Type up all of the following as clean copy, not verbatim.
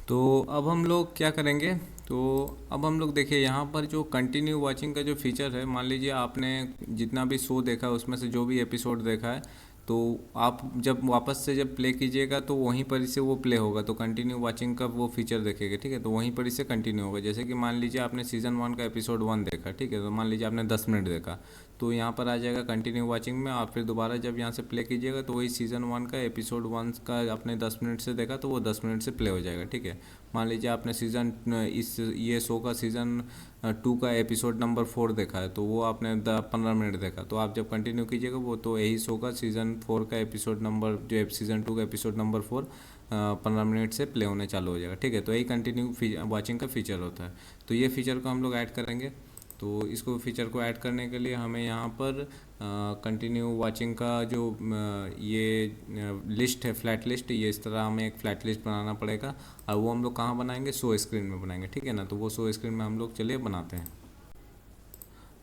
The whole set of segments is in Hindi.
तो अब हम लोग क्या करेंगे। तो अब हम लोग देखिए यहाँ पर जो कंटिन्यू वॉचिंग का जो फीचर है, मान लीजिए आपने जितना भी शो देखा है उसमें से जो भी एपिसोड देखा है, तो आप जब वापस से जब प्ले कीजिएगा तो वहीं पर इसे वो प्ले होगा, तो कंटिन्यू वॉचिंग का वो फीचर देखेगा। ठीक है, तो वहीं पर इसे कंटिन्यू होगा। जैसे कि मान लीजिए आपने सीज़न 1 का एपिसोड 1 देखा, ठीक है, तो मान लीजिए आपने 10 मिनट देखा, तो यहाँ पर आ जाएगा कंटिन्यू वॉचिंग में। आप फिर दोबारा जब यहाँ से प्ले कीजिएगा तो वही सीज़न 1 का एपिसोड 1 का आपने 10 मिनट से देखा तो वो 10 मिनट से प्ले हो जाएगा। ठीक है, मान लीजिए आपने सीज़न इस ये शो का सीज़न 2 का एपिसोड नंबर 4 देखा है, तो वो आपने 15 मिनट देखा, तो आप जब कंटिन्यू कीजिएगा वो तो यही शो का सीज़न 4 का एपिसोड नंबर जो सीज़न 2 का एपिसोड नंबर 4 15 मिनट से प्ले होने चालू हो जाएगा। ठीक है, तो यही कंटिन्यू वॉचिंग का फीचर होता है। तो ये फीचर को हम लोग ऐड करेंगे। तो इसको फीचर को ऐड करने के लिए हमें यहाँ पर कंटिन्यू वॉचिंग का जो ये लिस्ट है, फ्लैट लिस्ट, ये इस तरह हमें एक फ्लैट लिस्ट बनाना पड़ेगा। और वो हम लोग कहाँ बनाएंगे, शो स्क्रीन में बनाएंगे। ठीक है ना, तो वो शो स्क्रीन में हम लोग चलिए बनाते हैं।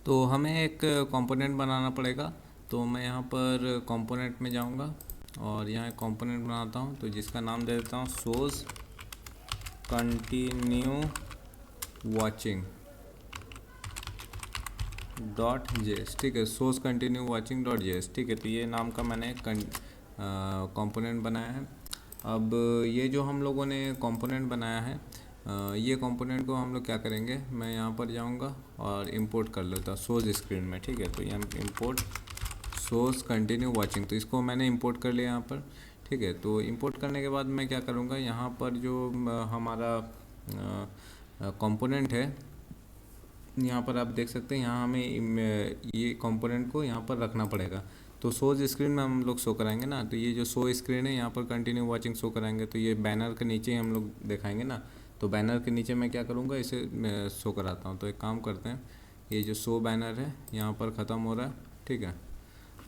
तो हमें एक कंपोनेंट बनाना पड़ेगा। तो मैं यहाँ पर कंपोनेंट में जाऊँगा और यहाँ एक कंपोनेंट बनाता हूँ, तो जिसका नाम दे देता हूँ shows continue watching dot JS. ठीक है, source continue watching dot JS. ठीक है, तो ये नाम का मैंने कंपोनेंट बनाया है। अब ये जो हम लोगों ने कंपोनेंट बनाया है, ये कंपोनेंट को हम लोग क्या करेंगे, मैं यहाँ पर जाऊँगा और इंपोर्ट कर लेता हूँ सोर्स स्क्रीन में। ठीक है, तो यहाँ इंपोर्ट सोर्स कंटिन्यू वॉचिंग, तो इसको मैंने इंपोर्ट कर लिया यहाँ पर। ठीक है, तो इंपोर्ट करने के बाद मैं क्या करूँगा, यहाँ पर जो हमारा कंपोनेंट है, यहाँ पर आप देख सकते हैं, यहाँ हमें ये कंपोनेंट को यहाँ पर रखना पड़ेगा। तो शोज स्क्रीन में हम लोग शो कराएंगे ना, तो ये जो शो स्क्रीन है यहाँ पर कंटिन्यू वॉचिंग शो कराएंगे, तो ये बैनर के नीचे ही हम लोग दिखाएंगे ना। तो बैनर के नीचे मैं क्या करूँगा, इसे शो कराता हूँ। तो एक काम करते हैं, ये जो शो बैनर है यहाँ पर ख़त्म हो रहा है। ठीक है,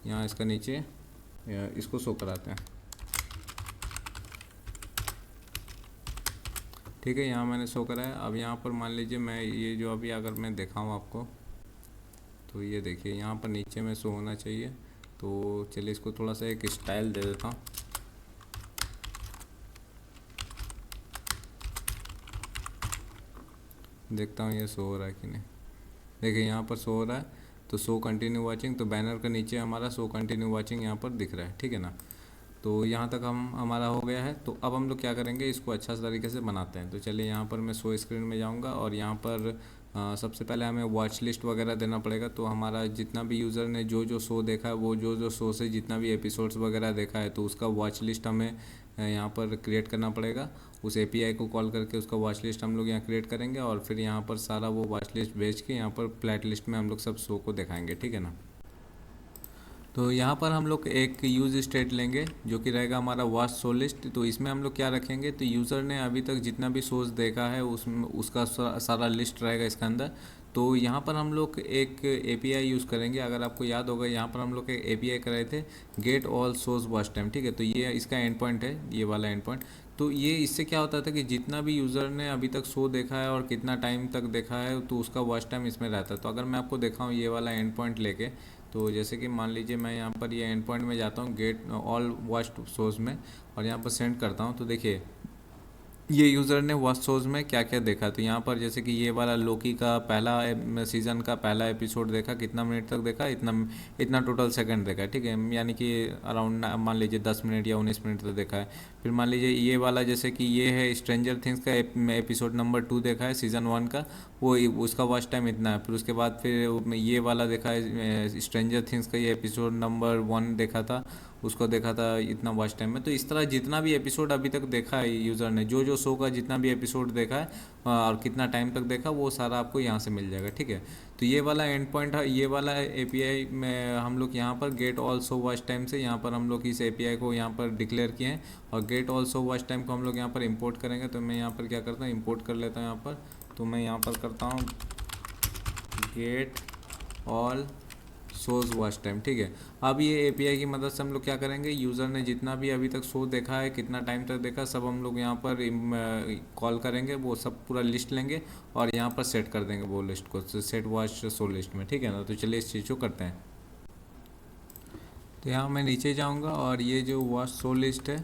यहाँ इसका नीचे इसको शो कराते हैं। ठीक है, यहाँ मैंने शो कराया। अब यहाँ पर मान लीजिए मैं ये जो अभी अगर मैं दिखाऊँ आपको, तो ये देखिए यहाँ पर नीचे में शो होना चाहिए। तो चलिए इसको थोड़ा सा एक स्टाइल दे देता हूँ। देखता हूँ ये शो हो रहा है कि नहीं। देखिए यहाँ पर शो हो रहा है, तो शो कंटिन्यू वॉचिंग, तो बैनर के नीचे हमारा शो कंटिन्यू वॉचिंग यहाँ पर दिख रहा है। ठीक है ना, तो यहाँ तक हम हमारा हो गया है। तो अब हम लोग क्या करेंगे, इसको अच्छा तरीके से बनाते हैं। तो चलिए यहाँ पर मैं शो स्क्रीन में जाऊँगा और यहाँ पर सबसे पहले हमें वॉच लिस्ट वगैरह देना पड़ेगा। तो हमारा जितना भी यूज़र ने जो जो शो देखा है, वो जो जो शो से जितना भी एपिसोड्स वगैरह देखा है, तो उसका वॉच लिस्ट हमें यहाँ पर क्रिएट करना पड़ेगा। उस एपीआई को कॉल करके उसका वॉच लिस्ट हम लोग यहाँ क्रिएट करेंगे और फिर यहाँ पर सारा वो वॉच लिस्ट भेज के यहाँ पर फ्लैट लिस्ट में हम लोग सब शो को दिखाएंगे। ठीक है ना, तो यहाँ पर हम लोग एक यूज़ स्टेट लेंगे जो कि रहेगा हमारा वॉच शो लिस्ट। तो इसमें हम लोग क्या रखेंगे, तो यूज़र ने अभी तक जितना भी शोज़ देखा है उसमें उसका सारा लिस्ट रहेगा इसके अंदर। तो यहाँ पर हम लोग एक एपीआई यूज़ करेंगे। अगर आपको याद होगा, यहाँ पर हम लोग एक एपीआई कराए थे, get all shows watch time. ठीक है, तो ये इसका एंड पॉइंट है, ये वाला एंड पॉइंट। तो ये इससे क्या होता था कि जितना भी यूज़र ने अभी तक शो देखा है और कितना टाइम तक देखा है, तो उसका वॉच टाइम इसमें रहता है। तो अगर मैं आपको दिखाऊँ ये वाला एंड पॉइंट लेके, तो जैसे कि मान लीजिए मैं यहाँ पर ये एंड पॉइंट में जाता हूँ, गेट ऑल वॉच शोज़ में, और यहाँ पर सेंड करता हूँ। तो देखिए ये यूज़र ने वॉच शोज़ में क्या क्या देखा। तो यहाँ पर जैसे कि ये वाला लोकी का पहला सीज़न का पहला एपिसोड देखा, कितना मिनट तक देखा, इतना इतना टोटल सेकंड देखा। ठीक है, यानी कि अराउंड मान लीजिए 10 मिनट या 19 मिनट तक देखा है। फिर मान लीजिए ये वाला जैसे कि ये है स्ट्रेंजर थिंग्स का एपिसोड नंबर 2 देखा है सीज़न 1 का, वो उसका वॉच टाइम इतना है। फिर उसके बाद फिर ये वाला देखा है स्ट्रेंजर थिंग्स का, ये एपिसोड नंबर 1 देखा था, उसको देखा था इतना वॉच टाइम में। तो इस तरह जितना भी एपिसोड अभी तक देखा है यूज़र ने, जो जो शो का जितना भी एपिसोड देखा है और कितना टाइम तक देखा, वो सारा आपको यहाँ से मिल जाएगा। ठीक है, तो ये वाला एंड पॉइंट है, ये वाला एपीआई में हम लोग यहाँ पर get all show watch time से यहाँ पर हम लोग इस एपीआई को यहाँ पर डिक्लेयर किए हैं। और get all show watch time को हम लोग यहाँ पर इंपोर्ट करेंगे। तो मैं यहाँ पर क्या करता हूँ, इंपोर्ट कर लेता हूँ यहाँ पर। तो मैं यहाँ पर करता हूँ get all shows watch time. ठीक है, अब ये एपीआई की मदद से हम लोग क्या करेंगे, यूज़र ने जितना भी अभी तक शो देखा है, कितना टाइम तक देखा, सब हम लोग यहाँ पर कॉल करेंगे, वो सब पूरा लिस्ट लेंगे और यहाँ पर सेट कर देंगे वो लिस्ट को, सेट वॉच शो लिस्ट में। ठीक है ना, तो चलिए इस चीज़ को करते हैं। तो यहाँ मैं नीचे जाऊँगा और ये जो वॉच शो लिस्ट है,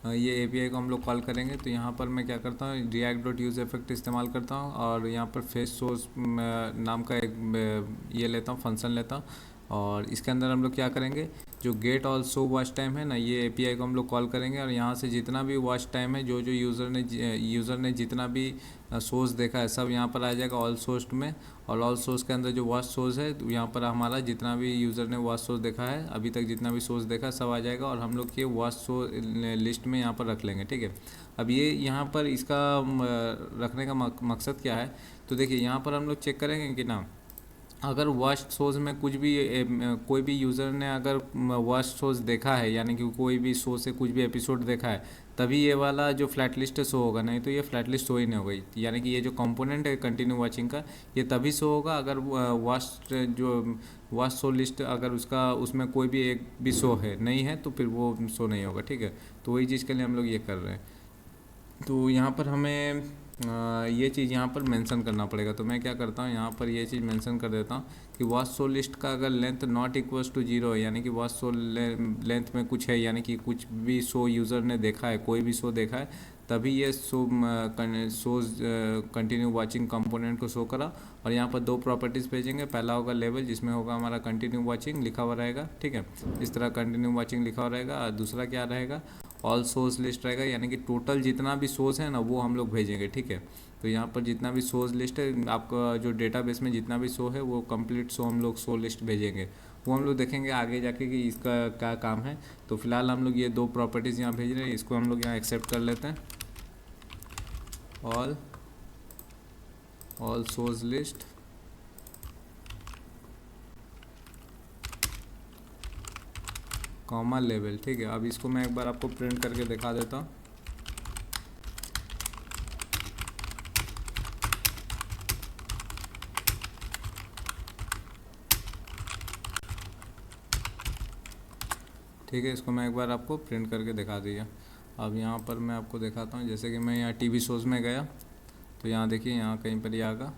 ये एपीआई को हम लोग कॉल करेंगे। तो यहाँ पर मैं क्या करता हूँ, रिएक्ट डॉट यूज इफेक्ट इस्तेमाल करता हूँ और यहाँ पर फेस सोर्स नाम का एक ये लेता हूँ, फंक्शन लेता हूँ। और इसके अंदर हम लोग क्या करेंगे, जो get all so watch time है ना, ये एपीआई को हम लोग कॉल करेंगे और यहाँ से जितना भी वॉच टाइम है, जो जो यूज़र ने जितना भी सोर्स देखा है सब यहाँ पर आ जाएगा ऑल सोर्स में। और ऑल सोर्स के अंदर जो वॉच सोर्स है, यहाँ पर हमारा जितना भी यूज़र ने वॉच सोर्स देखा है अभी तक, जितना भी सोर्स देखा सब आ जाएगा और हम लोग ये वॉच सोर्स लिस्ट में यहाँ पर रख लेंगे, ठीक है। अब ये यहाँ पर इसका रखने का मकसद क्या है, तो देखिए यहाँ पर हम लोग चेक करेंगे कि ना, अगर वॉच सोर्स में कुछ भी कोई भी यूज़र ने अगर वॉच सोर्स देखा है, यानी कि कोई भी शो से कुछ भी एपिसोड देखा है, तभी ये वाला जो फ्लैट लिस्ट है शो होगा, नहीं तो ये फ्लैट लिस्ट शो ही नहीं होगी। यानी कि ये जो कंपोनेंट है कंटिन्यू वॉचिंग का, ये तभी शो होगा अगर वॉच शो लिस्ट अगर उसका उसमें कोई भी एक भी शो है, नहीं है तो फिर वो शो नहीं होगा, ठीक है। तो वही चीज़ के लिए हम लोग ये कर रहे हैं। तो यहाँ पर हमें ये चीज़ यहाँ पर मेंशन करना पड़ेगा। तो मैं क्या करता हूँ, यहाँ पर ये चीज़ मेंशन कर देता हूँ कि वॉच शो लिस्ट का अगर लेंथ नॉट इक्वल्स टू 0 है, यानी कि वॉच शो लेंथ में कुछ है, यानी कि कुछ भी शो यूज़र ने देखा है, कोई भी शो देखा है, तभी ये शोज कंटिन्यू वॉचिंग कंपोनेंट को शो करा। और यहाँ पर दो प्रॉपर्टीज़ भेजेंगे, पहला होगा लेवल, जिसमें होगा हमारा कंटिन्यू वॉचिंग लिखा हुआ रहेगा, ठीक है, इस तरह कंटिन्यू वॉचिंग लिखा हुआ रहेगा। और दूसरा क्या रहेगा, ऑल सोर्स लिस्ट रहेगा, यानी कि टोटल जितना भी सोर्स है ना वो हम लोग भेजेंगे, ठीक है। तो यहाँ पर जितना भी सोर्स लिस्ट है आपका, जो डेटाबेस में जितना भी शो है वो कंप्लीट शो हम लोग शो लिस्ट भेजेंगे। वो हम लोग देखेंगे आगे जाके कि इसका क्या काम है। तो फिलहाल हम लोग ये दो प्रॉपर्टीज़ यहाँ भेज रहे हैं, इसको हम लोग यहाँ एक्सेप्ट कर लेते हैं। All source list comma level, ठीक है। अब इसको मैं एक बार आपको प्रिंट करके दिखा देता हूँ। ठीक है, इसको मैं एक बार आपको प्रिंट करके दिखा दिया। अब यहाँ पर मैं आपको दिखाता हूँ, जैसे कि मैं यहाँ टीवी शोज़ में गया तो यहाँ देखिए, यहाँ कहीं पर ही आगा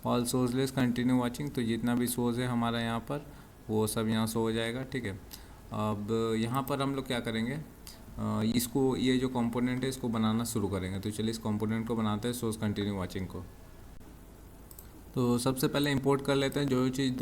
all shows list continue watching. तो जितना भी शोज़ है हमारा यहाँ पर वो सब यहाँ शो हो जाएगा, ठीक है। अब यहाँ पर हम लोग क्या करेंगे, इसको, ये जो कंपोनेंट है इसको बनाना शुरू करेंगे। तो चलिए इस कंपोनेंट को बनाते हैं, शोज़ कंटिन्यू वॉचिंग को। तो सबसे पहले इंपोर्ट कर लेते हैं जो चीज़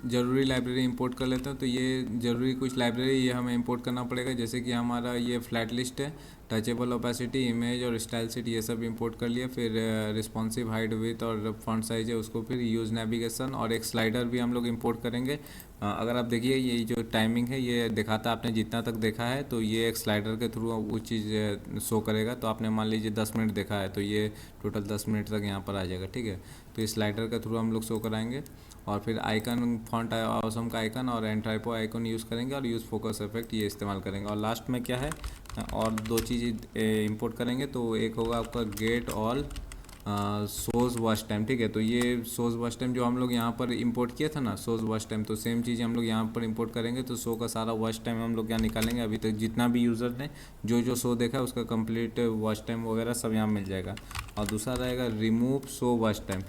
ज़रूरी लाइब्रेरी इंपोर्ट कर लेते हैं। तो ये ज़रूरी कुछ लाइब्रेरी ये हमें इंपोर्ट करना पड़ेगा, जैसे कि हमारा ये फ्लैट लिस्ट है, टचेबल ओपेसिटी, इमेज और स्टाइल शीट, ये सब इंपोर्ट कर लिया। फिर रिस्पॉन्सिव हाइट विथ और फॉन्ट साइज है उसको, फिर यूज़ नेविगेशन और एक स्लाइडर भी हम लोग इंपोर्ट करेंगे। अगर आप देखिए ये जो टाइमिंग है ये दिखाता है आपने जितना तक देखा है, तो ये एक स्लाइडर के थ्रू वो चीज़ शो करेगा। तो आपने मान लीजिए 10 मिनट देखा है तो ये टोटल 10 मिनट तक यहाँ पर आ जाएगा, ठीक है। तो इस स्लाइडर के थ्रू हम लोग शो कराएंगे। और फिर आइकन, फॉन्ट ऑसम का आइकन और एंट्राइपो आइकन यूज़ करेंगे और यूज़ फोकस इफेक्ट ये इस्तेमाल करेंगे। और लास्ट में क्या है, और दो चीज़ इंपोर्ट करेंगे। तो एक होगा आपका gate all shows watch time, ठीक है। तो ये सोज वॉच टाइम जो हम लोग यहाँ पर इंपोर्ट किया था ना, सोज वॉच टाइम, तो सेम चीज़ हम लोग यहाँ पर इंपोर्ट करेंगे। तो शो का सारा वॉच टाइम हम लोग यहाँ निकालेंगे, अभी तक जितना भी यूज़र ने जो जो शो देखा है उसका कंप्लीट वॉच टाइम वगैरह सब यहाँ मिल जाएगा। और दूसरा रहेगा रिमूव शो वॉच टाइम।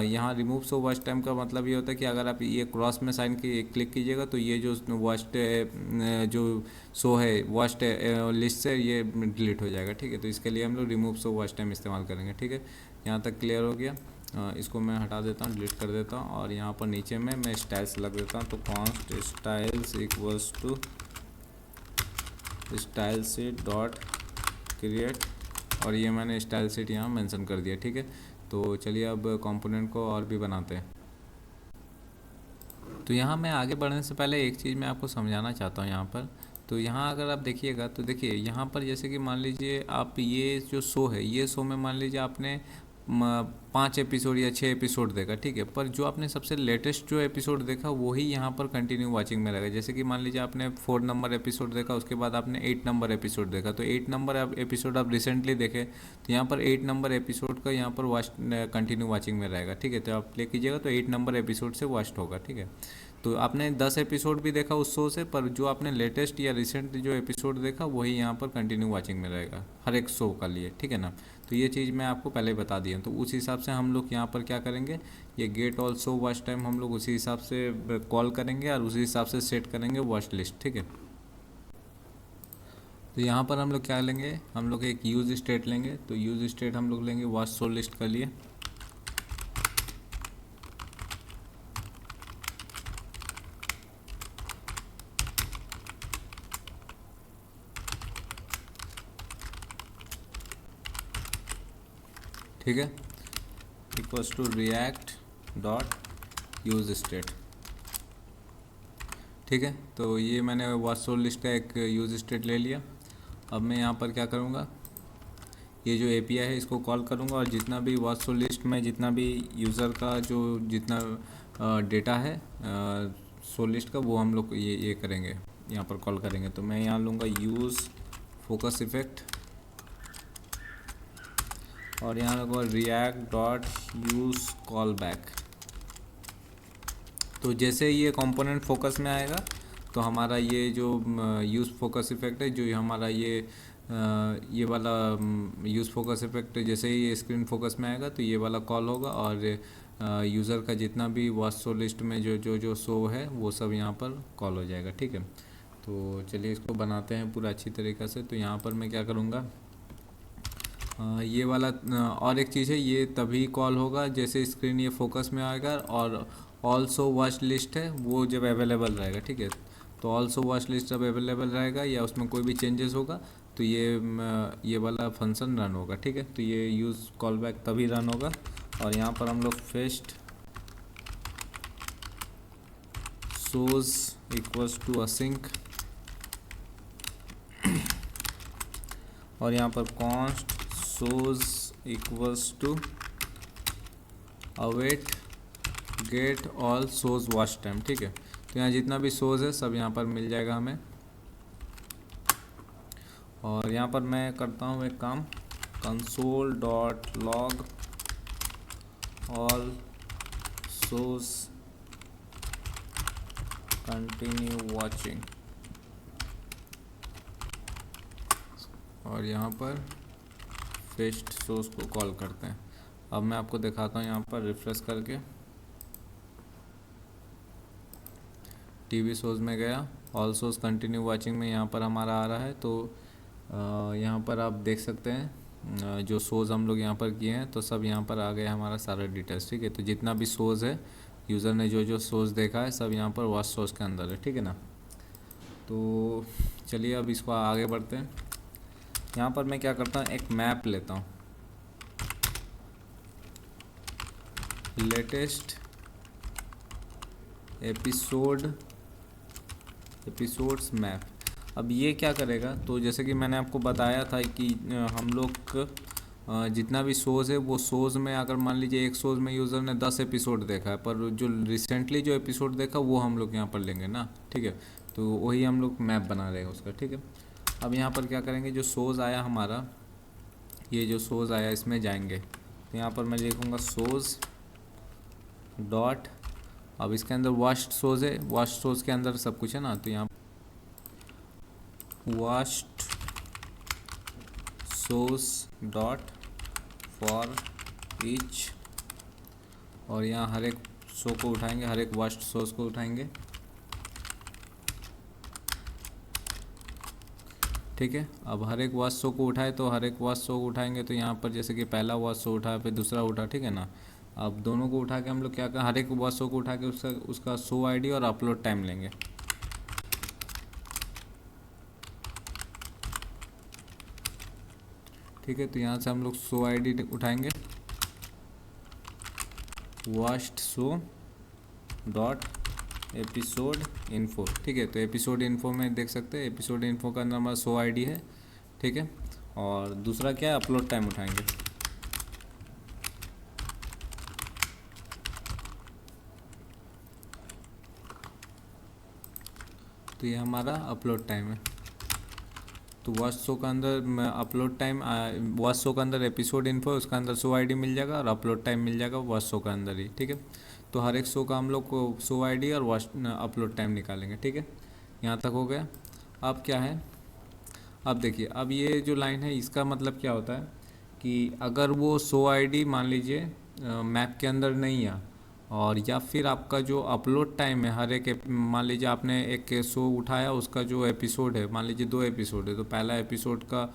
यहाँ रिमूव शो वॉच टाइम का मतलब ये होता है कि अगर आप ये क्रॉस में साइन की क्लिक कीजिएगा तो ये जो वॉच जो शो है वॉच लिस्ट से ये डिलीट हो जाएगा, ठीक है। तो इसके लिए हम लोग रिमूव शो वॉच टाइम इस्तेमाल करेंगे, ठीक है। यहाँ तक क्लियर हो गया। इसको मैं हटा देता हूँ, डिलीट कर देता हूँ। और यहाँ पर नीचे में मैं स्टाइल्स लग देता हूँ। तो const styles equals to style sheet dot create, और ये मैंने स्टाइल शीट यहाँ मेंशन कर दिया, ठीक है। तो चलिए अब कंपोनेंट को और भी बनाते हैं। तो यहाँ मैं आगे बढ़ने से पहले एक चीज़ मैं आपको समझाना चाहता हूँ यहाँ पर। तो यहाँ अगर आप देखिएगा तो देखिए यहाँ पर जैसे कि मान लीजिए आप ये जो शो है, ये शो में मान लीजिए आपने 5 एपिसोड या 6 एपिसोड देखा, ठीक है। पर जो आपने सबसे लेटेस्ट जो एपिसोड देखा वही यहाँ पर कंटिन्यू वॉचिंग में रहेगा। जैसे कि मान लीजिए आपने 4 नंबर एपिसोड देखा, उसके बाद आपने 8 नंबर एपिसोड देखा, तो 8 नंबर एपिसोड आप रिसेंटली देखे तो यहाँ पर 8 नंबर एपिसोड का यहाँ पर वॉच कंटिन्यू वॉचिंग में रहेगा, ठीक है। तो आप प्ले कीजिएगा तो 8 नंबर एपिसोड से वॉच्ड होगा, ठीक है। तो आपने 10 एपिसोड भी देखा उस शो से, पर जो आपने लेटेस्ट या रिसेंट जो एपिसोड देखा वही यहाँ पर कंटिन्यू वॉचिंग में रहेगा हर एक शो का लिए, ठीक है ना। तो ये चीज़ मैं आपको पहले बता दी है। तो उस हिसाब से हम लोग यहाँ पर क्या करेंगे, ये get all show watch time हम लोग उसी हिसाब से कॉल करेंगे और उसी हिसाब से सेट करेंगे वॉच लिस्ट, ठीक है। तो यहाँ पर हम लोग क्या लेंगे, हम लोग एक यूज स्टेट लेंगे। तो यूज स्टेट हम लोग लेंगे वॉच शो लिस्ट के लिए। ठीक है, equals to React dot use state. ठीक है, तो ये मैंने वॉच शो लिस्ट का एक यूज स्टेट ले लिया। अब मैं यहाँ पर क्या करूँगा, ये जो एपीआई है इसको कॉल करूँगा और जितना भी वॉच शो लिस्ट में जितना भी यूज़र का जो जितना डेटा है शो लिस्ट का, वो हम लोग ये करेंगे, यहाँ पर कॉल करेंगे। तो मैं यहाँ लूँगा यूज़ फोकस इफेक्ट और यहाँ लूँगा react dot use call back. तो जैसे ये कंपोनेंट फोकस में आएगा तो हमारा ये जो यूज़ फोकस इफेक्ट है, जो हमारा ये वाला यूज़ फोकस इफेक्ट जैसे ही ये स्क्रीन फोकस में आएगा तो ये वाला कॉल होगा और यूज़र का जितना भी वॉच शो लिस्ट में जो शो है वो सब यहाँ पर कॉल हो जाएगा। ठीक है, तो चलिए इसको बनाते हैं पूरा अच्छी तरीक़े से। तो यहाँ पर मैं क्या करूँगा, ये वाला और एक चीज़ है, ये तभी कॉल होगा जैसे स्क्रीन ये फोकस में आएगा और ऑल्सो वॉच लिस्ट है वो जब अवेलेबल रहेगा। ठीक है, तो ऑल्सो वॉच लिस्ट जब अवेलेबल रहेगा या उसमें कोई भी चेंजेस होगा तो ये वाला फंक्शन रन होगा। ठीक है, तो ये यूज़ कॉल बैक तभी रन होगा। और यहाँ पर हम लोग fetch shows equals to async और यहाँ पर const shows equals to await get all shows watch time. ठीक है, तो यहाँ जितना भी सोज है सब यहाँ पर मिल जाएगा हमें। और यहाँ पर मैं करता हूँ एक काम, कंसोल डॉट लॉग ऑल सोज कंटिन्यू वॉचिंग और यहाँ पर फेस्ट सोर्स को कॉल करते हैं। अब मैं आपको दिखाता हूँ यहाँ पर रिफ्रेश करके, टीवी शोज़ में गया, ऑल शोज़ कंटिन्यू वॉचिंग में यहाँ पर हमारा आ रहा है। तो यहाँ पर आप देख सकते हैं जो शोज़ हम लोग यहाँ पर किए हैं तो सब यहाँ पर आ गया हमारा सारा डिटेल्स। ठीक है, तो जितना भी शोज़ है यूज़र ने जो शोज़ देखा है सब यहाँ पर वॉच शोज़ के अंदर है। ठीक है ना, तो चलिए अब इसको आगे बढ़ते हैं। यहाँ पर मैं क्या करता हूँ, एक मैप लेता हूँ, लेटेस्ट एपिसोड्स मैप। अब ये क्या करेगा, तो जैसे कि मैंने आपको बताया था कि हम लोग जितना भी शोज़ है वो शोज़ में अगर मान लीजिए एक शोज़ में यूज़र ने 10 एपिसोड देखा है, पर जो रिसेंटली जो एपिसोड देखा वो हम लोग यहाँ पर लेंगे ना। ठीक है, तो वही हम लोग मैप बना रहे हैं उसका। ठीक है, अब यहाँ पर क्या करेंगे, जो शोज़ आया हमारा, ये जो शोज़ आया इसमें जाएंगे। तो यहाँ पर मैं लिखूँगा शोज़ डॉट, अब इसके अंदर वॉच्ड शोज़ है, वॉच्ड शोज़ के अंदर सब कुछ है ना, तो यहाँ watched shows dot for each और यहाँ हर एक शो को उठाएंगे, हर एक वॉच्ड शोज़ को उठाएंगे। ठीक है, अब हर एक वॉच शो को उठाए तो हर एक वॉच शो को उठाएंगे तो यहाँ पर जैसे कि पहला वॉच शो उठा फिर दूसरा उठा। ठीक है ना, अब दोनों को उठा के हम लोग क्या करें, हर एक वॉच शो को उठा के उसका शो आईडी और अपलोड टाइम लेंगे। ठीक है, तो यहाँ से हम लोग शो आईडी उठाएंगे, watched show dot episode info. ठीक है, तो एपिसोड इन्फो में देख सकते हैं, एपिसोड इन्फो का अंदर हमारा शो आईडी है। ठीक है, और दूसरा क्या है, अपलोड टाइम उठाएंगे। तो ये हमारा अपलोड टाइम है। तो वॉच शो का अंदर अपलोड टाइम, वॉच शो का अंदर एपिसोड इन्फो है, उसका अंदर शो आईडी मिल जाएगा और अपलोड टाइम मिल जाएगा वॉच शो का अंदर ही। ठीक है, तो हर एक शो का हम लोग को शो आईडी और वॉच अपलोड टाइम निकालेंगे। ठीक है, यहाँ तक हो गया। अब क्या है, अब देखिए, अब ये जो लाइन है इसका मतलब क्या होता है कि अगर वो शो आईडी मान लीजिए मैप के अंदर नहीं है और या फिर आपका जो अपलोड टाइम है हर एक मान लीजिए आपने एक शो उठाया, उसका जो एपिसोड है, मान लीजिए 2 एपिसोड है, तो पहला एपिसोड का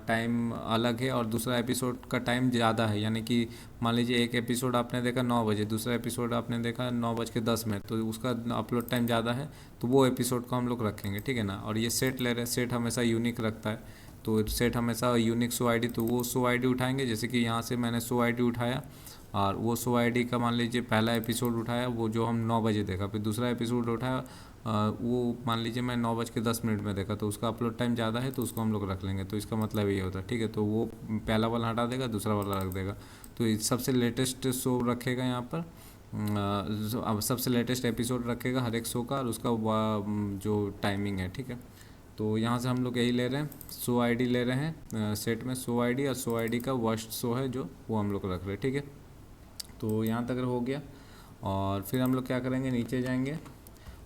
टाइम अलग है और दूसरा एपिसोड का टाइम ज़्यादा है। यानी कि मान लीजिए एक एपिसोड आपने देखा 9 बजे, दूसरा एपिसोड आपने देखा 9:10, तो उसका अपलोड टाइम ज़्यादा है, तो वो एपिसोड को हम लोग रखेंगे, ठीक है ना। और ये सेट ले रहे हैं, सेट हमेशा यूनिक रखता है, तो सेट हमेशा यूनिक शो आईडी, तो वो शो आईडी उठाएंगे। जैसे कि यहाँ से मैंने शो आईडी उठाया और वो शो आईडी का मान लीजिए पहला एपिसोड उठाया, वो जो हम 9 बजे देखा, फिर दूसरा एपिसोड उठाया वो मान लीजिए मैं 9:10 में देखा, तो उसका अपलोड टाइम ज़्यादा है, तो उसको हम लोग रख लेंगे। तो इसका मतलब ये होता है, ठीक है। तो वो पहला वाला हटा देगा, दूसरा वाला रख देगा, तो सबसे लेटेस्ट शो रखेगा यहाँ पर। अब सबसे लेटेस्ट एपिसोड रखेगा हर एक शो का, और उसका जो टाइमिंग है, ठीक है। तो यहाँ से हम लोग यही ले रहे हैं, शो आईडी ले रहे हैं सेट में, शो आईडी, और शो आईडी का वर्स्ट शो है जो वो हम लोग रख रहे हैं, ठीक है। तो यहाँ तक हो गया। और फिर हम लोग क्या करेंगे, नीचे जाएंगे,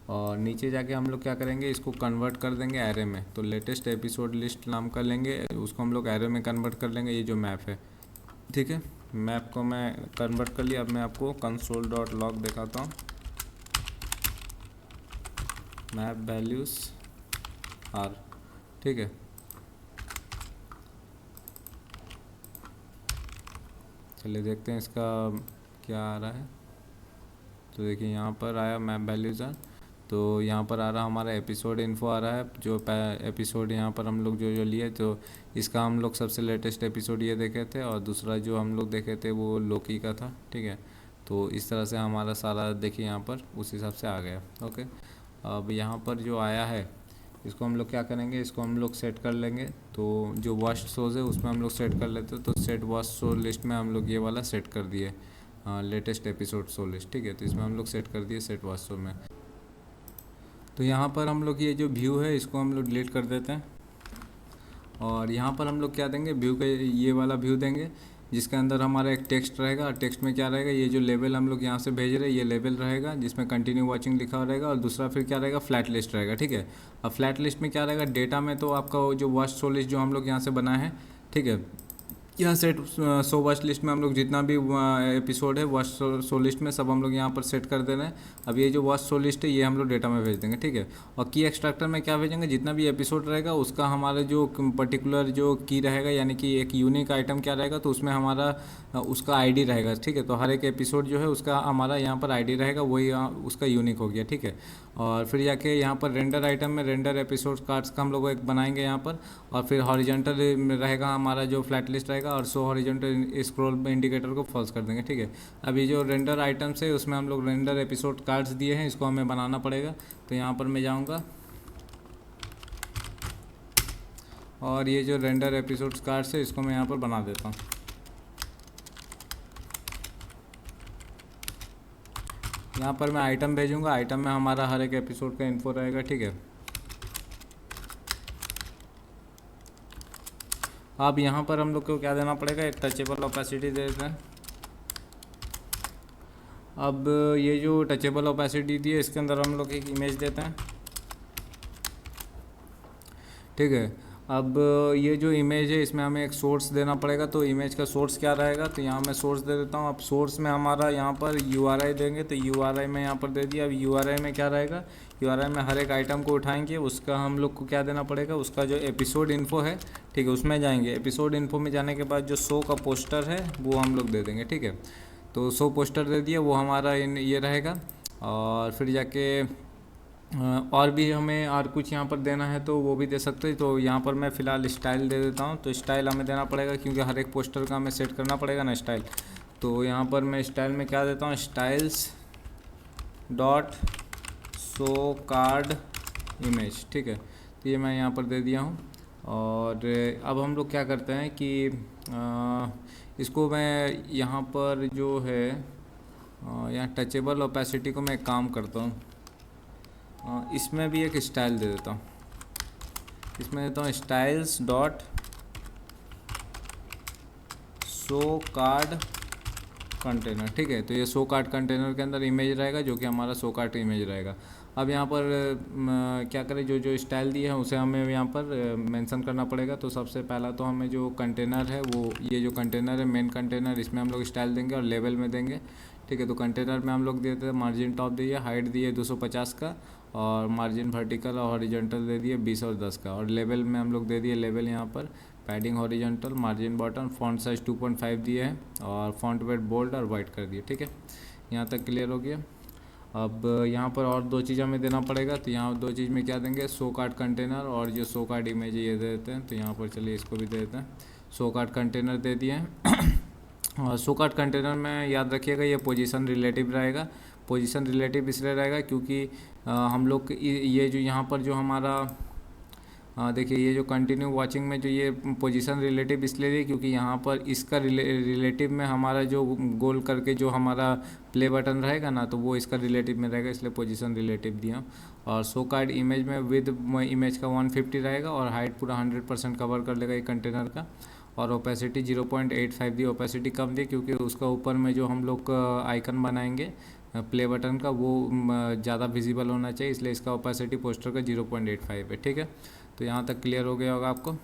और नीचे जाके हम लोग क्या करेंगे, इसको कन्वर्ट कर देंगे एरे में। तो लेटेस्ट एपिसोड लिस्ट नाम का लेंगे, उसको हम लोग एरे में कन्वर्ट कर लेंगे, ये जो मैप है, ठीक है। मैप को मैं कन्वर्ट कर लिया। अब मैं आपको console.log दिखाता हूँ। मैप वैल्यूज़ आर, ठीक है। चलिए देखते हैं इसका क्या आ रहा है। तो देखिए यहाँ पर आया मैप वैल्यूज़ आर, तो यहाँ पर आ रहा हमारा एपिसोड इन्फो आ रहा है, जो एपिसोड यहाँ पर हम लोग जो जो लिए, तो इसका हम लोग सबसे लेटेस्ट एपिसोड ये देखे थे, और दूसरा जो हम लोग देखे थे वो लोकी का था, ठीक है। तो इस तरह से हमारा सारा देखिए यहाँ पर उस हिसाब से आ गया, ओके। अब यहाँ पर जो आया है, इसको हम लोग क्या करेंगे, इसको हम लोग सेट कर लेंगे। तो जो वर्स्ट शोज़ है उसमें हम लोग सेट कर लेते हैं, तो सेट वर्स्ट शो लिस्ट में हम लोग ये वाला सेट कर दिए, लेटेस्ट एपिसोड शो लिस्ट, ठीक है। तो इसमें हम लोग सेट कर दिए सेट वर्स्ट शो में। तो यहाँ पर हम लोग ये जो व्यू है इसको हम लोग डिलीट कर देते हैं, और यहाँ पर हम लोग क्या देंगे, व्यू के ये वाला व्यू देंगे, जिसके अंदर हमारा एक टेक्स्ट रहेगा। और टेक्स्ट में क्या रहेगा, ये जो लेवल हम लोग यहाँ से भेज रहे हैं ये लेवल रहेगा, जिसमें कंटिन्यू वॉचिंग लिखा रहेगा। और दूसरा फिर क्या रहेगा, फ्लैट लिस्ट रहेगा, ठीक है। अब फ्लैट लिस्ट में क्या रहेगा, डेटा में तो आपका वो जो वर्स्ट शो लिस्ट जो हम लोग यहाँ से बनाए हैं, ठीक है, यह सेट शो वर्स्ट लिस्ट में हम लोग जितना भी एपिसोड है वर्स्ट शो लिस्ट में सब हम लोग यहाँ पर सेट कर दे रहे हैं। अब ये जो वर्स्ट शो लिस्ट है ये हम लोग डेटा में भेज देंगे, ठीक है। और की एक्सट्रैक्टर में क्या भेजेंगे, जितना भी एपिसोड रहेगा उसका हमारा जो पर्टिकुलर जो की रहेगा, यानी कि एक यूनिक आइटम क्या रहेगा, तो उसमें हमारा उसका आईडी रहेगा, ठीक है। तो हर एक एपिसोड जो है उसका हमारा यहाँ पर आईडी रहेगा, वही उसका यूनिक हो गया, ठीक है। और फिर जाके यहाँ पर रेंडर आइटम में रेंडर एपिसोड कार्ड्स का हम लोग एक बनाएंगे यहाँ पर। और फिर हॉरिजॉन्टल रहेगा हमारा जो फ्लैट लिस्ट रहेगा, और सो हॉरिजॉन्टल स्क्रॉल इंडिकेटर को फॉल्स कर देंगे, ठीक है। अभी जो रेंडर आइटम्स है उसमें हम लोग रेंडर एपिसोड कार्ड्स दिए हैं, इसको हमें बनाना पड़ेगा। तो यहाँ पर मैं जाऊँगा, और ये जो रेंडर एपिसोड कार्ड्स है इसको मैं यहाँ पर बना देता हूँ। यहाँ पर मैं आइटम भेजूँगा, आइटम में हमारा हर एक एपिसोड का इन्फो रहेगा, ठीक है। अब यहाँ पर हम लोग को क्या देना पड़ेगा, एक टचेबल ओपेसिटी दे देते हैं। अब ये जो टचेबल ओपेसिटी दी है इसके अंदर हम लोग एक इमेज देते हैं, ठीक है। अब ये जो इमेज है इसमें हमें एक सोर्स देना पड़ेगा, तो इमेज का सोर्स क्या रहेगा, तो यहाँ मैं सोर्स दे देता हूँ। अब सोर्स में हमारा यहाँ पर URI देंगे, तो URI में यहाँ पर दे दिया। अब URI में क्या रहेगा, URI में हर एक आइटम को उठाएंगे, उसका हम लोग को क्या देना पड़ेगा, उसका जो एपिसोड इन्फो है, ठीक है, उसमें जाएंगे। एपिसोड इन्फो में जाने के बाद जो शो का पोस्टर है वो हम लोग दे देंगे, ठीक है। तो शो पोस्टर दे दिया, वो हमारा ये रहेगा। और फिर जाके और भी हमें और कुछ यहाँ पर देना है तो वो भी दे सकते हैं। तो यहाँ पर मैं फ़िलहाल स्टाइल दे देता हूँ। तो स्टाइल हमें देना पड़ेगा क्योंकि हर एक पोस्टर का हमें सेट करना पड़ेगा ना स्टाइल। तो यहाँ पर मैं स्टाइल में क्या देता हूँ, styles dot show card image, ठीक है। तो ये मैं यहाँ पर दे दिया हूँ। और अब हम लोग क्या करते हैं कि इसको मैं यहाँ पर जो है यहाँ टचेबल ओपेसिटी को मैं एक काम करता हूँ, इसमें भी एक स्टाइल दे देता हूँ। इसमें देता हूँ styles dot show card container, ठीक है। तो ये शो कार्ड कंटेनर के अंदर इमेज रहेगा जो कि हमारा शो कार्ड इमेज रहेगा। अब यहाँ पर क्या करें, जो जो स्टाइल दिए हैं उसे हमें यहाँ पर मेंशन करना पड़ेगा। तो सबसे पहला तो हमें जो कंटेनर है वो ये जो कंटेनर है मेन कंटेनर, इसमें हम लोग स्टाइल देंगे और लेवल में देंगे, ठीक है। तो कंटेनर में हम लोग देते हैं मार्जिन टॉप दिए, हाइट दिए 250 का, और मार्जिन वर्टिकल और हॉरिजॉन्टल दे दिए 20 और 10 का, और लेवल में हम लोग दे दिए लेवल यहाँ पर padding horizontal, margin bottom, font size 2.5 दिए हैं, और फॉन्ट वेट बोल्ड और वाइट कर दिए। ठीक है, यहाँ तक क्लियर हो गया। अब यहाँ पर और दो चीज़ हमें देना पड़ेगा, तो यहाँ दो चीज़ में क्या देंगे, शो कार्ड कंटेनर और जो शो कार्ड इमेज ये दे देते हैं। तो यहाँ पर चलिए इसको भी दे देते हैं, शो कार्ड कंटेनर दे दिए हैं। और शो कार्ड कंटेनर में याद रखिएगा ये पोजीशन रिलेटिव रहेगा। पोजीशन रिलेटिव इसलिए रहेगा क्योंकि हम लोग ये जो यहाँ पर जो हमारा देखिए ये जो कंटिन्यू वॉचिंग में जो ये पोजीशन रिलेटिव इसलिए है क्योंकि यहाँ पर इसका रिलेटिव में हमारा जो गोल करके जो हमारा प्ले बटन रहेगा ना, तो वो इसका रिलेटिव में रहेगा, इसलिए पोजीशन रिलेटिव दिया। और शो कार्ड इमेज में विद इमेज का 150 रहेगा, और हाइट पूरा 100% कवर कर लेगा ये कंटेनर का। और ओपेसिटी 0.85 दी, ओपेसिटी कम दी क्योंकि उसका ऊपर में जो हम लोग आइकन बनाएंगे प्ले बटन का वो ज़्यादा विजिबल होना चाहिए, इसलिए इसका ओपेसिटी पोस्टर का 0.85 है। ठीक है, तो यहाँ तक क्लियर हो गया होगा आपको।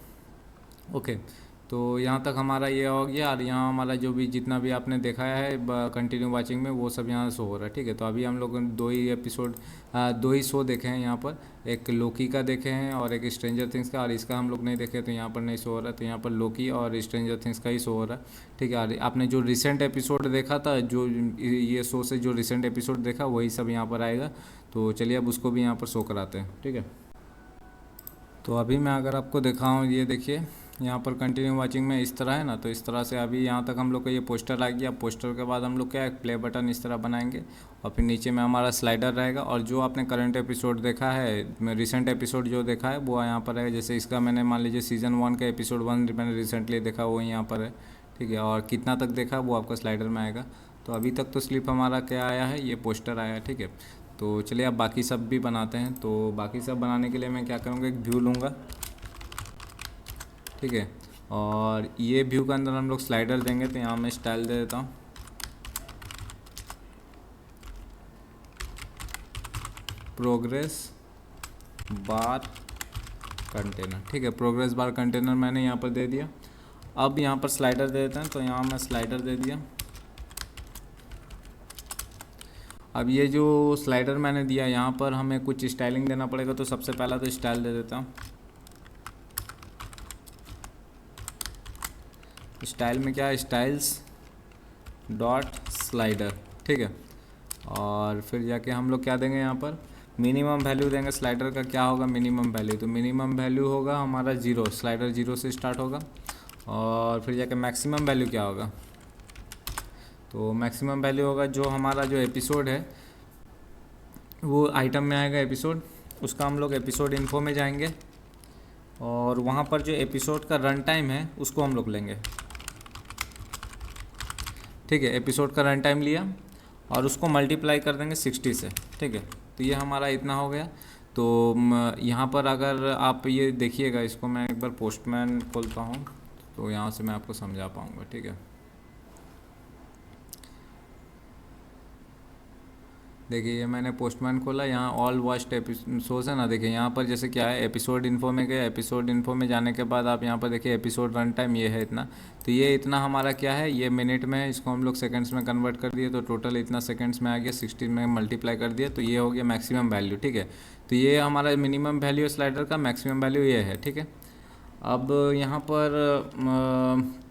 ओके, तो यहाँ तक हमारा ये हो गया, और यहाँ हमारा जो भी जितना भी आपने देखा है कंटिन्यू वाचिंग में वो सब यहाँ शो हो रहा है। ठीक है, तो अभी हम लोग दो ही शो देखे हैं यहाँ पर, एक लोकी का देखे हैं और एक स्ट्रेंजर थिंग्स का, और इसका हम लोग नहीं देखे तो यहाँ पर नहीं शो हो रहा है। तो यहाँ पर लोकी और स्ट्रेंजर थिंग्स का ही शो हो रहा है। ठीक है, और आपने जो रिसेंट एपिसोड देखा था, जो ये शो से जो रिसेंट एपिसोड देखा वही सब यहाँ पर आएगा। तो चलिए अब उसको भी यहाँ पर शो कराते हैं। ठीक है, तो अभी मैं अगर आपको दिखाऊँ, ये देखिए यहाँ पर कंटिन्यू वाचिंग में इस तरह है ना, तो इस तरह से अभी यहाँ तक हम लोग का ये पोस्टर आ गया। पोस्टर के बाद हम लोग क्या है, प्ले बटन इस तरह बनाएंगे, और फिर नीचे में हमारा स्लाइडर रहेगा। और जो आपने करंट एपिसोड देखा है, रिसेंट एपिसोड जो देखा है वो यहाँ पर है। जैसे इसका मैंने मान लीजिए सीज़न 1 का एपिसोड 1 मैंने रिसेंटली देखा, वो यहाँ पर है। ठीक है, और कितना तक देखा वो आपका स्लाइडर में आएगा। तो अभी तक तो स्लिप हमारा क्या आया है, ये पोस्टर आया है। ठीक है, तो चलिए अब बाकी सब भी बनाते हैं। तो बाकी सब बनाने के लिए मैं क्या करूँगा, एक व्यू लूँगा। ठीक है, और ये व्यू के अंदर हम लोग स्लाइडर देंगे, तो यहाँ मैं स्टाइल दे देता हूँ, प्रोग्रेस बार कंटेनर। ठीक है, प्रोग्रेस बार कंटेनर मैंने यहाँ पर दे दिया। अब यहाँ पर स्लाइडर दे देते हैं, तो यहाँ मैं स्लाइडर दे दिया। अब ये जो स्लाइडर मैंने दिया, यहाँ पर हमें कुछ स्टाइलिंग देना पड़ेगा। तो सबसे पहला तो स्टाइल दे देता हूँ। स्टाइल में क्या है, स्टाइल्स डॉट स्लाइडर। ठीक है, और फिर जाके हम लोग क्या देंगे, यहाँ पर मिनिमम वैल्यू देंगे। स्लाइडर का क्या होगा, मिनिमम वैल्यू। तो मिनिमम वैल्यू होगा हमारा 0, स्लाइडर 0 से स्टार्ट होगा। और फिर जाके मैक्सिमम वैल्यू क्या होगा, तो मैक्सिमम वैल्यू होगा जो हमारा जो एपिसोड है वो आइटम में आएगा एपिसोड, उसका हम लोग एपिसोड इन्फो में जाएंगे, और वहाँ पर जो एपिसोड का रन टाइम है उसको हम लोग लेंगे। ठीक है, एपिसोड का रन टाइम लिया और उसको मल्टीप्लाई कर देंगे 60 से। ठीक है, तो ये हमारा इतना हो गया। तो यहाँ पर अगर आप ये देखिएगा, इसको मैं एक बार पोस्टमैन खोलता हूँ तो यहाँ से मैं आपको समझा पाऊँगा। ठीक है, देखिए ये मैंने पोस्टमैन खोला, यहाँ ऑल वॉच्ड एपिसोड्स है ना। देखिए यहाँ पर जैसे क्या है, एपिसोड इन्फो में गए, एपिसोड इन्फो में जाने के बाद आप यहाँ पर देखिए एपिसोड रन टाइम ये है इतना। तो ये इतना हमारा क्या है, ये मिनट में है, इसको हम लोग सेकंड्स में कन्वर्ट कर दिए, तो टोटल इतना सेकंड्स में आ गया, 60 में मल्टीप्लाई कर दिया, तो ये हो गया मैक्सिमम वैल्यू। ठीक है, तो ये हमारा मिनिमम वैल्यू स्लाइडर का, मैक्सिमम वैल्यू ये है। ठीक है, अब यहाँ पर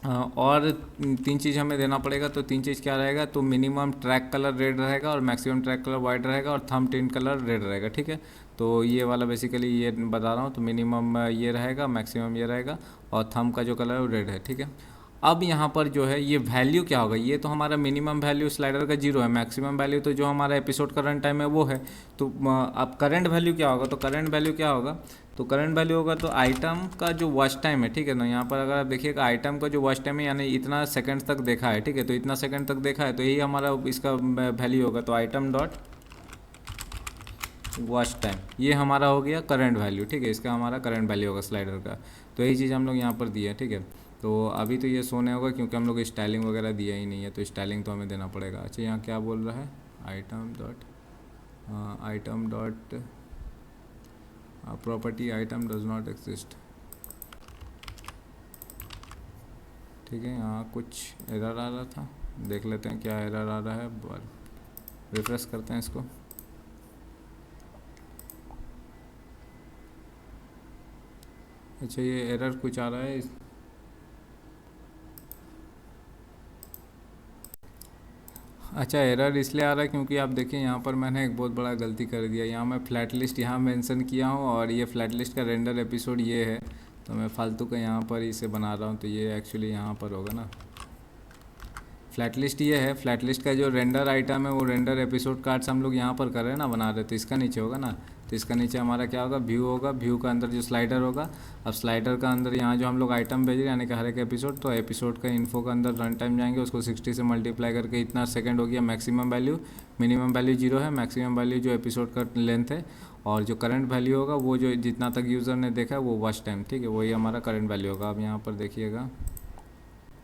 और 3 चीज़ हमें देना पड़ेगा। तो 3 चीज़ क्या रहेगा, तो मिनिमम ट्रैक कलर रेड रहेगा, और मैक्सिमम ट्रैक कलर वाइट रहेगा, और थंब टिंट कलर रेड रहेगा। ठीक है, तो ये वाला बेसिकली ये बता रहा हूँ। तो मिनिमम ये रहेगा, मैक्सिमम ये रहेगा, और थंब का जो कलर है वो रेड है। ठीक है, अब यहाँ पर जो है ये वैल्यू क्या होगा, ये तो हमारा मिनिमम वैल्यू स्लाइडर का 0 है, मैक्सिमम वैल्यू तो जो हमारा एपिसोड का रन टाइम है वो है। तो अब करंट वैल्यू क्या होगा, तो करंट वैल्यू क्या होगा, तो करंट वैल्यू होगा तो आइटम का जो वॉच टाइम है। ठीक है ना, यहाँ पर अगर आप देखिएगा आइटम का जो वॉच टाइम है, यानी इतना सेकंड तक देखा है। ठीक है, तो इतना सेकंड तक देखा है, तो यही हमारा इसका वैल्यू होगा। तो आइटम डॉट वॉच टाइम, ये हमारा हो गया करंट वैल्यू। ठीक है, इसका हमारा करंट वैल्यू होगा स्लाइडर का। तो यही चीज़ हम लोग यहाँ पर दिए। ठीक है, तो अभी तो ये सोने होगा क्योंकि हम लोग स्टाइलिंग वगैरह दिया ही नहीं है, तो स्टाइलिंग तो हमें देना पड़ेगा। अच्छा, यहाँ क्या बोल रहा है, item dot property item does not exist. ठीक है, यहाँ कुछ एरर आ रहा था, देख लेते हैं क्या एरर आ रहा है, रिफ्रेश करते हैं इसको। अच्छा ये एरर कुछ आ रहा है। अच्छा एरर इसलिए आ रहा है क्योंकि आप देखिए यहाँ पर मैंने एक बहुत बड़ा गलती कर दिया। यहाँ मैं फ्लैट लिस्ट यहाँ मेंशन किया हूँ और ये फ्लैट लिस्ट का रेंडर एपिसोड ये है, तो मैं फालतू का यहाँ पर इसे बना रहा हूँ, तो ये एक्चुअली यहाँ पर होगा ना। फ्लैट लिस्ट ये है, फ्लैट लिस्ट का जो रेंडर आइटम है वो रेंडर एपिसोड कार्ड्स हम लोग यहाँ पर कर रहे हैं ना, बना रहे, तो इसका नीचे होगा ना। तो इसका नीचे हमारा क्या होगा, व्यू होगा, व्यू का अंदर जो स्लाइडर होगा। अब स्लाइडर का अंदर यहाँ जो हम लोग आइटम भेज रहे हैं यानी कि हर एक एपिसोड, तो एपिसोड का इन्फो का अंदर रन टाइम जाएंगे, उसको 60 से मल्टीप्लाई करके इतना सेकंड हो गया मैक्सिमम वैल्यू। मिनिमम वैल्यू 0 है, मैक्सिमम वैल्यू जो एपिसोड का लेंथ है, और जो करंट वैल्यू होगा वो जो जितना तक यूज़र ने देखा है वो वॉच टाइम, ठीक है, वही हमारा करंट वैल्यू होगा। अब यहाँ पर देखिएगा,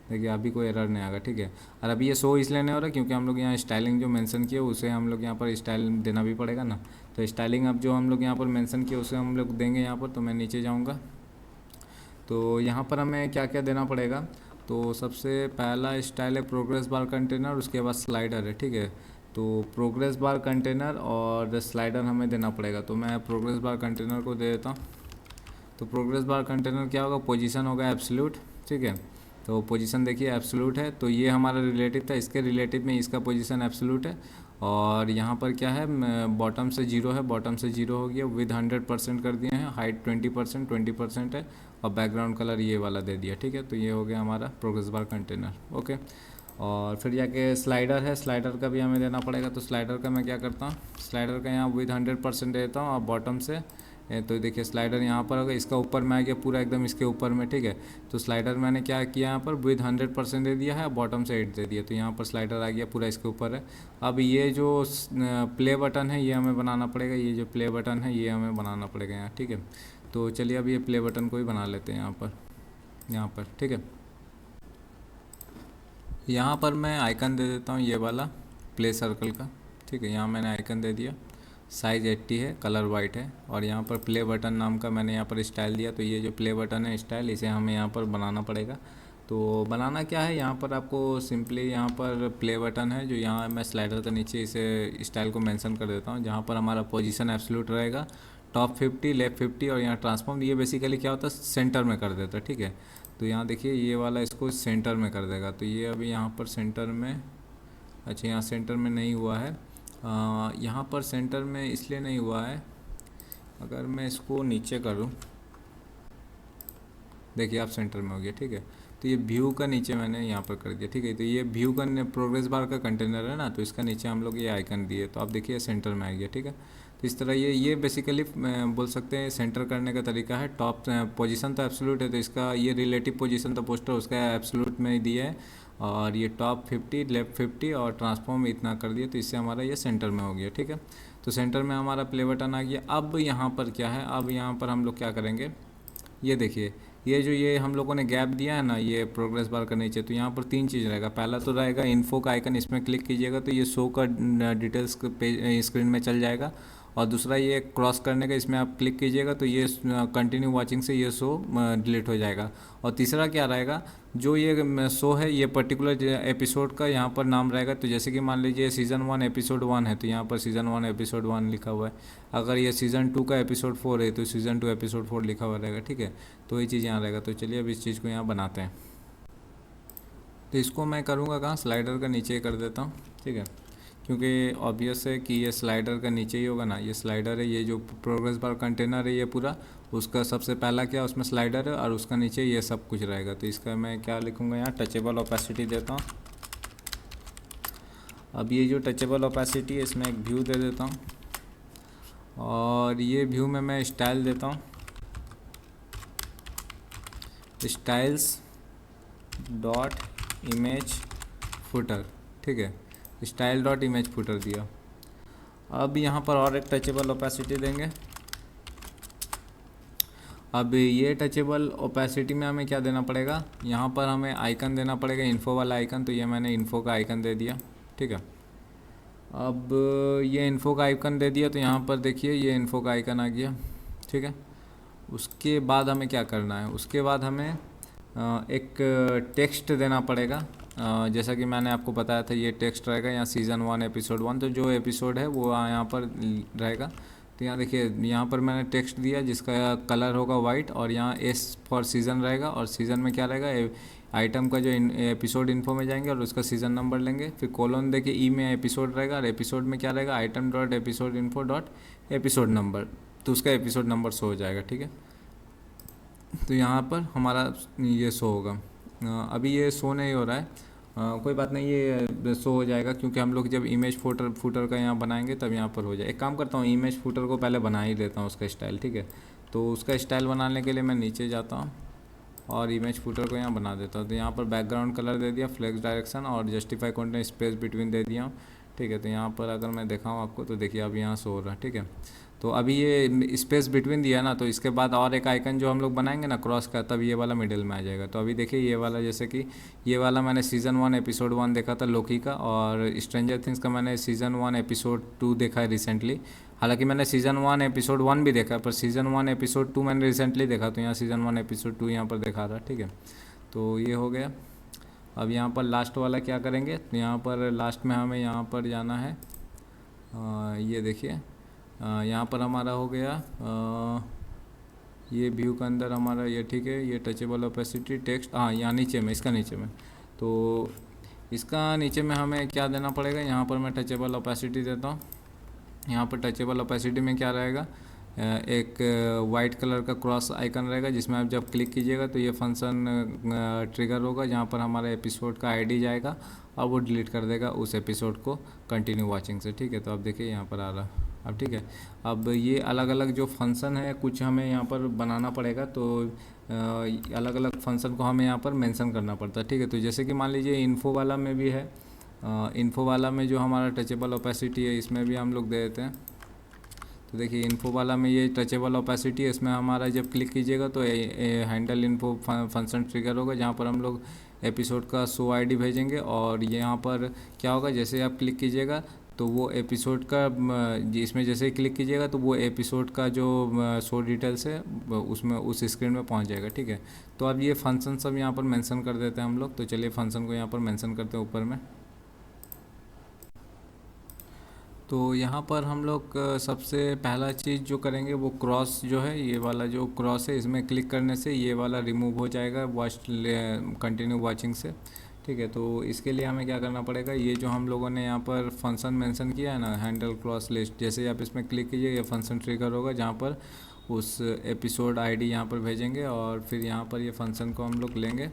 देखिए अभी कोई एरर नहीं आएगा, ठीक है। और अभी ये शो इसलिए नहीं हो रहा क्योंकि हम लोग यहाँ स्टाइलिंग जो मेंशन किया उसे हम लोग यहाँ पर स्टाइल देना भी पड़ेगा ना। तो स्टाइलिंग अब जो हम लोग यहाँ पर मेंशन किया उसे हम लोग देंगे यहाँ पर। तो मैं नीचे जाऊँगा तो यहाँ पर हमें क्या क्या देना पड़ेगा। तो सबसे पहला स्टाइल है प्रोग्रेस बार कंटेनर, उसके बाद स्लाइडर है, ठीक है। तो प्रोग्रेस बार कंटेनर और स्लाइडर हमें देना पड़ेगा। तो मैं प्रोग्रेस बार कंटेनर को दे देता हूँ। तो प्रोग्रेस बार कंटेनर क्या होगा, पोजीशन होगा एब्सोल्यूट, ठीक है। तो पोजीशन देखिए एब्सोल्यूट है, तो ये हमारा रिलेटिव था, इसके रिलेटिव में इसका पोजीशन एब्सोल्यूट है। और यहाँ पर क्या है, बॉटम से 0 है, बॉटम से 0 हो गया, विद 100% कर दिए हैं, हाइट 20% है, और बैकग्राउंड कलर ये वाला दे दिया, ठीक है। तो ये हो गया हमारा प्रोग्रेस बार कंटेनर, ओके। और फिर जाके स्लाइडर है, स्लाइडर का भी हमें देना पड़ेगा। तो स्लाइडर का मैं क्या करता हूँ, स्लाइडर का यहाँ विद 100% देता हूँ, और बॉटम से तो देखिए स्लाइडर यहाँ पर होगा, इसका ऊपर में आ गया पूरा एकदम इसके ऊपर में, ठीक है। तो स्लाइडर मैंने क्या किया यहाँ पर विद 100% दे दिया है, बॉटम से 8 दे दिया, तो यहाँ पर स्लाइडर आ गया पूरा इसके ऊपर है। अब ये जो प्ले बटन है ये हमें बनाना पड़ेगा, ये जो प्ले बटन है ये हमें बनाना पड़ेगा यहाँ, ठीक है। तो चलिए अब ये प्ले बटन को ही बना लेते हैं यहाँ पर, ठीक है। यहाँ पर मैं आइकन दे देता हूँ ये वाला प्ले सर्कल का, ठीक है। यहाँ मैंने आइकन दे दिया, साइज़ 80 है, कलर वाइट है, और यहाँ पर प्ले बटन नाम का मैंने यहाँ पर स्टाइल दिया। तो ये जो प्ले बटन है स्टाइल, इसे हमें यहाँ पर बनाना पड़ेगा। तो बनाना क्या है, यहाँ पर आपको सिंपली यहाँ पर प्ले बटन है जो यहाँ मैं स्लाइडर के नीचे इसे स्टाइल को मेंशन कर देता हूँ, जहाँ पर हमारा पोजीशन एब्सोल्यूट रहेगा, टॉप 50, लेफ्ट 50, और यहाँ ट्रांसफॉर्म ये बेसिकली क्या होता है सेंटर में कर देता है, ठीक है। तो यहाँ देखिए ये वाला इसको सेंटर में कर देगा। तो ये अभी यहाँ पर सेंटर में, अच्छा यहाँ सेंटर में नहीं हुआ है, यहाँ पर सेंटर में इसलिए नहीं हुआ है, अगर मैं इसको नीचे करूँ, देखिए आप सेंटर में हो गया, ठीक है। तो ये व्यू का नीचे मैंने यहाँ पर कर दिया, ठीक है। तो ये व्यू का प्रोग्रेस बार का कंटेनर है ना, तो इसका नीचे हम लोग ये आइकन दिए, तो आप देखिए सेंटर में आ गया, ठीक है। तो इस तरह ये बेसिकली बोल सकते हैं सेंटर करने का तरीका है। टॉप पोजीशन तो एब्सोल्यूट है, तो इसका ये रिलेटिव पोजीशन तो पोस्टर उसका एब्सोल्यूट में ही दिया है, और ये टॉप 50, लेफ्ट 50, और ट्रांसफॉर्म इतना कर दिया, तो इससे हमारा ये सेंटर में हो गया, ठीक है। तो सेंटर में हमारा प्ले बटन आ गया। अब यहाँ पर क्या है, अब यहाँ पर हम लोग क्या करेंगे, ये देखिए ये हम लोगों ने गैप दिया है ना ये प्रोग्रेस बार का नीचे, तो यहाँ पर 3 चीज़ रहेगा। पहला तो रहेगा इन्फो का आइकन, इसमें क्लिक कीजिएगा तो ये शो का डिटेल्स पेज स्क्रीन में चल जाएगा। और दूसरा ये क्रॉस करने का, इसमें आप क्लिक कीजिएगा तो ये कंटिन्यू वॉचिंग से ये शो डिलीट हो जाएगा। और तीसरा क्या रहेगा, जो ये शो है ये पर्टिकुलर एपिसोड का यहाँ पर नाम रहेगा। तो जैसे कि मान लीजिए सीज़न 1 एपिसोड 1 है, तो यहाँ पर सीज़न 1 एपिसोड 1 लिखा हुआ है। अगर ये सीज़न 2 का एपिसोड 4 है तो सीज़न 2 एपिसोड 4 लिखा हुआ रहेगा, ठीक है। तो ये चीज़ यहाँ रहेगा। तो चलिए अब इस चीज़ को यहाँ बनाते हैं। तो इसको मैं करूँगा कहाँ, स्लाइडर का नीचे कर देता हूँ, ठीक है, क्योंकि ऑब्वियस है कि ये स्लाइडर का नीचे ही होगा ना। ये स्लाइडर है, ये जो प्रोग्रेस बार कंटेनर है ये पूरा, उसका सबसे पहला क्या उसमें स्लाइडर है, और उसका नीचे ये सब कुछ रहेगा। तो इसका मैं क्या लिखूँगा यहाँ, टचेबल ओपेसिटी देता हूँ। अब ये जो टचेबल ओपेसिटी है इसमें एक व्यू दे देता हूँ, और ये व्यू में मैं स्टाइल देता हूँ, स्टाइल्स डॉट इमेज फुटर, ठीक है, स्टाइल डॉट इमेज फुटर दिया। अब यहाँ पर और एक टचेबल ओपेसिटी देंगे। अब ये टचेबल ओपेसिटी में हमें क्या देना पड़ेगा, यहाँ पर हमें आइकन देना पड़ेगा, इन्फो वाला आइकन। तो ये मैंने इन्फो का आइकन दे दिया, ठीक है। अब ये इन्फो का आइकन दे दिया, तो यहाँ पर देखिए ये इन्फो का आइकन आ गया, ठीक है। उसके बाद हमें क्या करना है, उसके बाद हमें एक टेक्स्ट देना पड़ेगा, जैसा कि मैंने आपको बताया था ये टेक्स्ट रहेगा यहाँ सीज़न 1 एपिसोड 1, तो जो एपिसोड है वो यहाँ पर रहेगा। तो यहाँ देखिए यहाँ पर मैंने टेक्स्ट दिया जिसका कलर होगा वाइट, और यहाँ एस फॉर सीज़न रहेगा, और सीज़न में क्या रहेगा आइटम का जो एपिसोड इन्फो में जाएंगे और उसका सीज़न नंबर लेंगे, फिर कॉलन देखिए ई में एपिसोड रहेगा, और एपिसोड में क्या रहेगा item dot episode info dot episode number, तो उसका एपिसोड नंबर शो हो जाएगा। ठीक है, तो यहाँ पर हमारा ये शो होगा। अभी ये शो नहीं हो रहा है, कोई बात नहीं, ये शो हो जाएगा क्योंकि हम लोग जब इमेज फूटर का यहाँ बनाएंगे तब यहाँ पर हो जाए। एक काम करता हूँ, इमेज फूटर को पहले बना ही देता हूँ उसका स्टाइल। ठीक है, तो उसका स्टाइल बनाने के लिए मैं नीचे जाता हूँ और इमेज फूटर को यहाँ बना देता हूँ। तो यहाँ पर बैकग्राउंड कलर दे दिया, फ्लेक्स डायरेक्शन और जस्टिफाई कंटेंट स्पेस बिटवीन दे दिया हूँ। ठीक है, तो यहाँ पर अगर मैं दिखाऊँ आपको तो देखिए अब यहाँ शो हो रहा है। ठीक है, तो अभी ये स्पेस बिटवीन दिया ना, तो इसके बाद और एक आइकन जो हम लोग बनाएंगे ना क्रॉस का, तब ये वाला मिडिल में आ जाएगा। तो अभी देखिए ये वाला, जैसे कि ये वाला मैंने सीज़न 1 एपिसोड 1 देखा था लोकी का, और स्ट्रेंजर थिंग्स का मैंने सीज़न 1 एपिसोड 2 देखा है रिसेंटली। हालांकि मैंने सीज़न 1 एपिसोड 1 भी देखा, पर सीज़न 1 एपिसोड 2 मैंने रिसेंटली देखा, तो यहाँ सीज़न 1 एपिसोड 2 यहाँ पर दिखा रहा है। ठीक है, तो ये हो गया। अब यहाँ पर लास्ट वाला क्या करेंगे, तो यहाँ पर लास्ट में हमें यहाँ पर जाना है, ये देखिए यहाँ पर हमारा हो गया ये व्यू के अंदर हमारा ये। ठीक है, ये टचेबल ओपेसिटी टेक्स्ट, हाँ यहाँ नीचे में, इसका नीचे में, तो इसका नीचे में हमें क्या देना पड़ेगा, यहाँ पर मैं टचेबल ओपेसिटी देता हूँ। यहाँ पर टचेबल ओपेसिटी में क्या रहेगा, एक वाइट कलर का क्रॉस आइकन रहेगा जिसमें आप जब क्लिक कीजिएगा तो ये फंक्शन ट्रिगर होगा, जहाँ पर हमारा एपिसोड का आईडी जाएगा और वो डिलीट कर देगा उस एपिसोड को कंटिन्यू वॉचिंग से। ठीक है, तो अब देखिए यहाँ पर आ रहा है अब। ठीक है, अब ये अलग अलग जो फंक्शन है कुछ हमें यहाँ पर बनाना पड़ेगा, तो अलग अलग फंक्शन को हमें यहाँ पर मेंशन करना पड़ता है। ठीक है, तो जैसे कि मान लीजिए इन्फो वाला में भी है, इन्फो वाला में जो हमारा टचेबल ओपेसिटी है इसमें भी हम लोग दे देते हैं। तो देखिए इन्फो वाला में ये टचेबल ओपेसिटी है, इसमें हमारा जब क्लिक कीजिएगा तो हैंडल इन्फो फंक्शन ट्रिगर होगा, जहाँ पर हम लोग एपिसोड का शो आईडी भेजेंगे, और यहाँ पर क्या होगा जैसे आप क्लिक कीजिएगा तो वो एपिसोड का इसमें जैसे ही क्लिक कीजिएगा तो वो एपिसोड का जो शो डिटेल्स है उसमें उस स्क्रीन में पहुंच जाएगा। ठीक है, तो अब ये फंक्शन सब यहाँ पर मेंशन कर देते हैं हम लोग। तो चलिए फंक्शन को यहाँ पर मेंशन करते हैं ऊपर में। तो यहाँ पर हम लोग सबसे पहला चीज़ जो करेंगे वो क्रॉस जो है, ये वाला जो क्रॉस है इसमें क्लिक करने से ये वाला रिमूव हो जाएगा वॉच कंटिन्यू वॉचिंग से। ठीक है, तो इसके लिए हमें क्या करना पड़ेगा, ये जो हम लोगों ने यहाँ पर फंक्शन मेंशन किया है ना हैंडल क्रॉस लिस्ट, जैसे ही आप इसमें क्लिक कीजिए ये फंक्शन ट्रिगर होगा, जहाँ पर उस एपिसोड आईडी यहाँ पर भेजेंगे, और फिर यहाँ पर ये फंक्शन को हम लोग लेंगे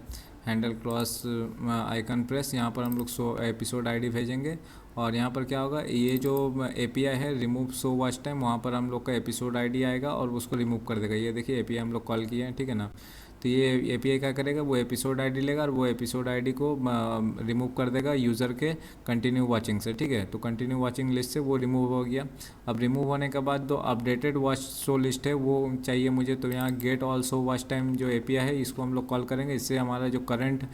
हैंडल क्रॉस आइकन प्रेस, यहाँ पर हम लोग शो एपिसोड आईडी भेजेंगे, और यहाँ पर क्या होगा ये जो एपीआई है रिमूव शो वॉच टाइम, वहाँ पर हम लोग का एपिसोड आईडी आएगा और उसको रिमूव कर देगा। ये देखिए एपीआई हम लोग कॉल किए हैं। ठीक है ना, तो ये एपीआई क्या करेगा, वो एपिसोड आईडी लेगा और वो एपिसोड आईडी को रिमूव कर देगा यूज़र के कंटिन्यू वॉचिंग से। ठीक है, तो कंटिन्यू वॉचिंग लिस्ट से वो रिमूव हो गया। अब रिमूव होने के बाद जो अपडेटेड वॉच शो लिस्ट है वो चाहिए मुझे, तो यहाँ get all show watch time जो एपीआई है इसको हम लोग कॉल करेंगे, इससे हमारा जो करंट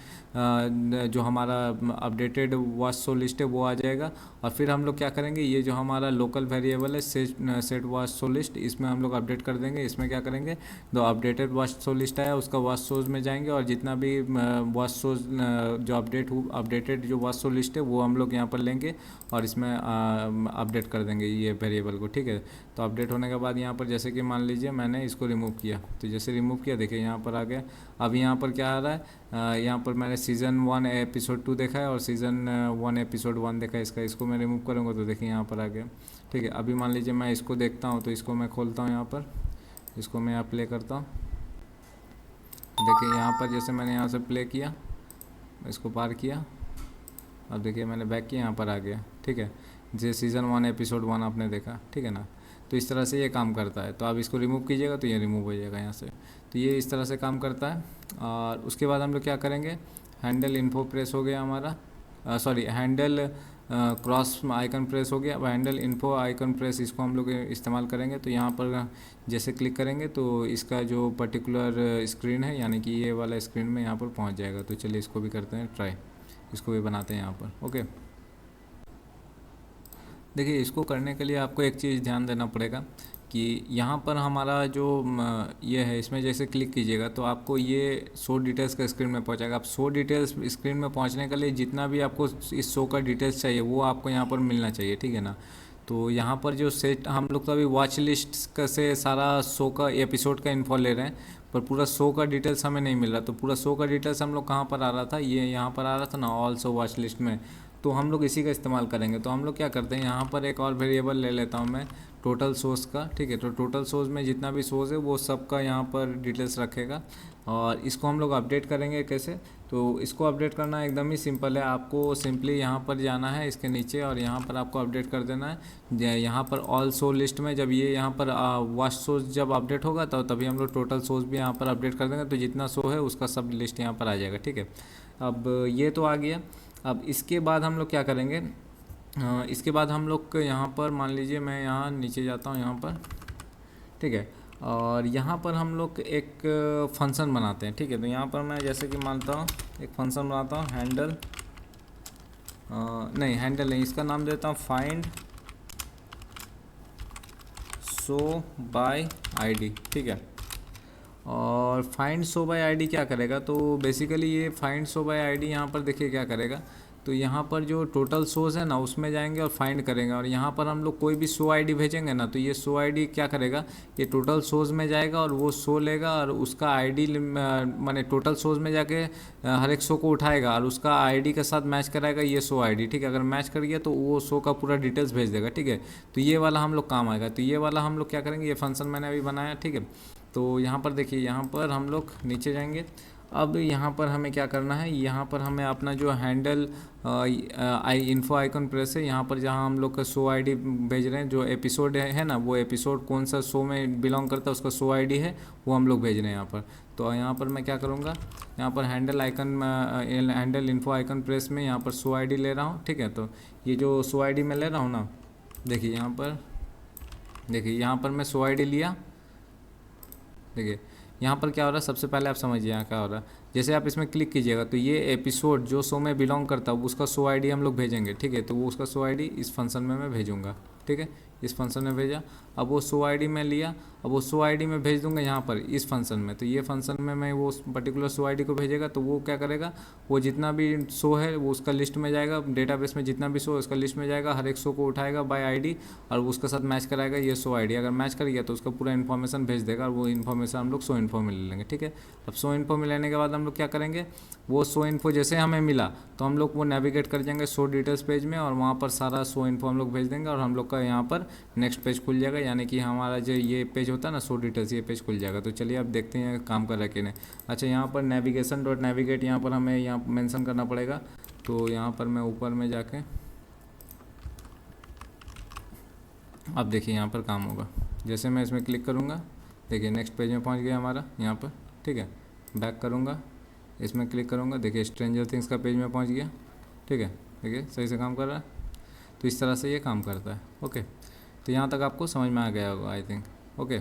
जो हमारा अपडेटेड वॉच शो लिस्ट है वो आ जाएगा। और फिर हम लोग क्या करेंगे, ये जो हमारा लोकल वेरिएबल है सेट वॉच शो लिस्ट, इसमें हम लोग अपडेट कर देंगे। इसमें क्या करेंगे, जो अपडेटेड वॉच शो लिस्ट आया उसका वॉच शोज में जाएंगे, और जितना भी वॉच शोज जो अपडेटेड जो वॉच शो लिस्ट है वो हम लोग यहाँ पर लेंगे और इसमें अपडेट कर देंगे ये वेरिएबल को। ठीक है, तो अपडेट होने के बाद यहाँ पर जैसे कि मान लीजिए मैंने इसको रिमूव किया, तो जैसे रिमूव किया देखिए यहाँ पर आ गया। अब यहाँ पर क्या आ रहा है, यहाँ पर मैंने सीज़न 1 एपिसोड 2 देखा है और सीज़न 1 एपिसोड 1 देखा है, इसको मैं रिमूव करूँगा तो देखिए यहाँ पर आ गया। ठीक है, अभी मान लीजिए मैं इसको देखता हूँ, तो इसको मैं खोलता हूँ यहाँ पर, इसको मैं यहाँ प्ले करता हूँ। देखिए यहाँ पर जैसे मैंने यहाँ से प्ले किया, इसको पार किया, अब देखिए मैंने बैक किया, यहाँ पर आ गया। ठीक है, जैसे सीज़न 1 एपिसोड 1 आपने देखा। ठीक है ना, तो इस तरह से ये काम करता है। तो आप इसको रिमूव कीजिएगा तो ये रिमूव हो जाएगा यहाँ से। तो ये इस तरह से काम करता है। और उसके बाद हम लोग क्या करेंगे, हैंडल इन्फो प्रेस हो गया हमारा, sorry handle cross icon press हो गया। अब हैंडल इन्फो आइकन प्रेस इसको हम लोग इस्तेमाल करेंगे। तो यहाँ पर जैसे क्लिक करेंगे तो इसका जो पर्टिकुलर स्क्रीन है यानी कि ये वाला स्क्रीन में यहाँ पर पहुँच जाएगा। तो चलिए इसको भी करते हैं ट्राई, इसको भी बनाते हैं यहाँ पर। ओके, देखिए इसको करने के लिए आपको एक चीज़ ध्यान देना पड़ेगा कि यहाँ पर हमारा जो ये है, इसमें जैसे क्लिक कीजिएगा तो आपको ये शो डिटेल्स का स्क्रीन में पहुँचाएगा। आप शो डिटेल्स स्क्रीन में पहुँचने के लिए जितना भी आपको इस शो का डिटेल्स चाहिए वो आपको यहाँ पर मिलना चाहिए, ठीक है ना। तो यहाँ पर जो सेट हम लोग तो अभी वॉच लिस्ट का से सारा शो का एपिसोड का इन्फो ले रहे हैं, पर पूरा शो का डिटेल्स हमें नहीं मिल रहा। तो पूरा शो का डिटेल्स हम लोग कहाँ पर आ रहा था, ये यहाँ पर आ रहा था ना, ऑल शो वॉच लिस्ट में। तो हम लोग इसी का इस्तेमाल करेंगे। तो हम लोग क्या करते हैं, यहाँ पर एक और वेरिएबल ले लेता हूँ मैं, टोटल सोर्स का, ठीक है। तो टोटल सोर्स में जितना भी सोर्स है वो सब का यहाँ पर डिटेल्स रखेगा, और इसको हम लोग अपडेट करेंगे कैसे। तो इसको अपडेट करना एकदम ही सिंपल है। आपको सिंपली यहाँ पर जाना है इसके नीचे, और यहाँ पर आपको अपडेट कर देना है। यहाँ पर ऑल शो लिस्ट में जब ये यहाँ पर वॉच सोर्स जब अपडेट होगा तो तभी हम लोग टोटल सोर्स भी यहाँ पर अपडेट कर देंगे। तो जितना शो है उसका सब लिस्ट यहाँ पर आ जाएगा, ठीक है। अब ये तो आ गया। अब इसके बाद हम लोग क्या करेंगे, इसके बाद हम लोग यहाँ पर मान लीजिए मैं यहाँ नीचे जाता हूँ यहाँ पर, ठीक है। और यहाँ पर हम लोग एक फंक्शन बनाते हैं, ठीक है। तो यहाँ पर मैं जैसे कि मानता हूँ एक फंक्शन बनाता हूँ, हैंडल नहीं हैंडल नहीं, इसका नाम देता हूँ फाइंड शो बाय आईडी, ठीक है। और फाइंड शो बाय आईडी क्या करेगा, तो बेसिकली ये फाइंड शो बाय आईडी यहाँ पर देखिए क्या करेगा। तो यहाँ पर जो टोटल शोज़ है ना उसमें जाएंगे और फाइंड करेंगे, और यहाँ पर हम लोग कोई भी शो आईडी भेजेंगे ना तो ये शो आईडी क्या करेगा, ये टोटल शोज़ में जाएगा और वो शो लेगा और उसका आईडी माने टोटल शोज़ में जाके हर एक शो को उठाएगा और उसका आईडी के साथ मैच कराएगा ये शो आईडी, ठीक है। अगर मैच कर गया तो वो शो का पूरा डिटेल्स भेज देगा, ठीक है। तो ये वाला हम लोग काम आएगा। तो ये वाला हम लोग क्या करेंगे, ये फंक्शन मैंने अभी बनाया, ठीक है। तो यहाँ पर देखिए, यहाँ पर हम लोग नीचे जाएंगे। अब यहाँ पर हमें क्या करना है, यहाँ पर हमें अपना जो हैंडल इन्फो आइकन प्रेस है, यहाँ पर जहाँ हम लोग का शो आईडी भेज रहे हैं, जो एपिसोड है ना, वो एपिसोड कौन सा शो में बिलोंग करता है उसका शो आईडी है वो हम लोग भेज रहे हैं यहाँ पर। तो यहाँ पर मैं क्या करूँगा, यहाँ पर हैंडल इन्फो आइकन प्रेस में यहाँ पर शो आईडी ले रहा हूँ, ठीक है। तो ये जो शो आईडी मैं ले रहा हूँ ना, देखिए यहाँ पर, देखिए यहाँ पर मैं शो आईडी लिया, देखिए यहाँ पर क्या हो रहा है, सबसे पहले आप समझिए यहाँ क्या हो रहा है। जैसे आप इसमें क्लिक कीजिएगा तो ये एपिसोड जो शो में बिलोंग करता है उसका शो आईडी हम लोग भेजेंगे, ठीक है। तो वो उसका शो आईडी इस फंक्शन में मैं भेजूँगा, ठीक है। इस फंक्शन में भेजा, अब वो शो आईडी मैं लिया, अब वो शो आईडी मैं भेज दूंगा यहाँ पर इस फंक्शन में। तो ये फंक्शन में मैं वो पर्टिकुलर शो आईडी को भेजेगा, तो वो क्या करेगा, वो जितना भी शो है वो उसका लिस्ट में जाएगा, डेटाबेस में जितना भी शो है उसका लिस्ट में जाएगा, हर एक शो को उठाएगा बाय आईडी और उसके साथ मैच कराएगा ये शो आईडी। अगर मैच कर गया तो उसका पूरा इन्फॉर्मेशन भेज देगा, और वो इन्फॉर्मेशन हम लोग शो इन्फो में ले लेंगे, ठीक है। अब शो इन्फो में लेने के बाद हम लोग क्या करेंगे, वो शो इन्फो जैसे हमें मिला तो हम लोग वो नेविगेट कर जाएंगे शो डिटेल्स पेज में, और वहाँ पर सारा शो इन्फो हम लोग भेज देंगे, और हम लोग का यहाँ पर नेक्स्ट पेज खुल जाएगा। यानी कि हमारा जो ये पेज होता है ना शो डिटेल्स, ये पेज खुल जाएगा। तो चलिए अब देखते हैं काम कर रहा है कि नहीं। अच्छा, यहाँ पर नेविगेशन डॉट नेविगेट यहाँ पर हमें यहाँ मेंशन करना पड़ेगा। तो यहाँ पर मैं ऊपर में जाके, अब देखिए यहाँ पर काम होगा। जैसे मैं इसमें क्लिक करूँगा, देखिए नेक्स्ट पेज में पहुँच गया हमारा यहाँ पर, ठीक है। बैक करूँगा, इसमें क्लिक करूँगा, देखिए स्ट्रेंजर थिंग्स का पेज में पहुँच गया, ठीक है। देखिए सही से काम कर रहा है। तो इस तरह से ये काम करता है, ओके। तो यहाँ तक आपको समझ में आ गया होगा आई थिंक, ओके।